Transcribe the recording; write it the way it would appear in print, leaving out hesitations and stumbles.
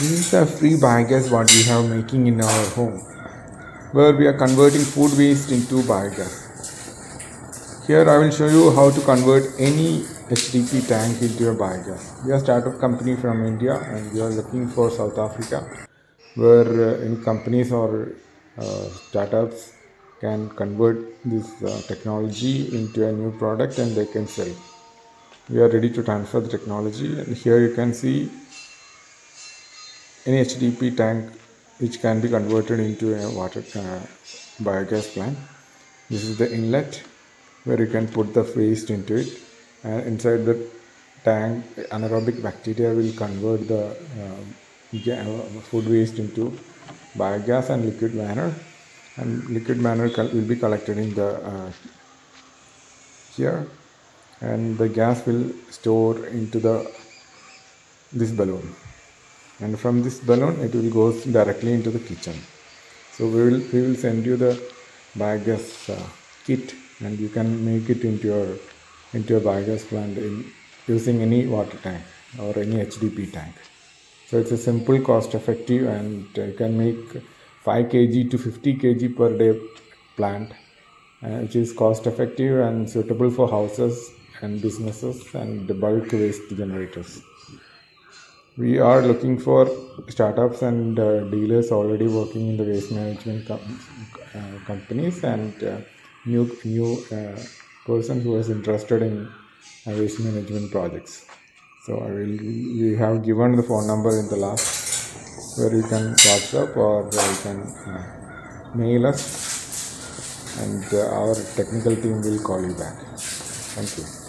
This is the free biogas what we have making in our home, where we are converting food waste into biogas. Here I will show you how to convert any HDP tank into a biogas. We are a startup company from India and we are looking for South Africa, where any companies or startups can convert this technology into a new product and they can sell. We are ready to transfer the technology, and here you can see any HDP tank which can be converted into a water biogas plant. This is the inlet where you can put the waste into it, and inside the tank anaerobic bacteria will convert the food waste into biogas and liquid manure, and liquid manure will be collected in the here, and the gas will store into this balloon, and from this balloon it will go directly into the kitchen. So we will send you the biogas kit, and you can make it into a biogas plant using any water tank or any HDP tank. So it's a simple, cost effective, and you can make 5 kg to 50 kg per day plant, which is cost effective and suitable for houses and businesses and bulk waste generators. We are looking for startups and dealers already working in the waste management companies, and new person who is interested in waste management projects. So we have given the phone number in the last, where you can WhatsApp or you can mail us, and our technical team will call you back. Thank you.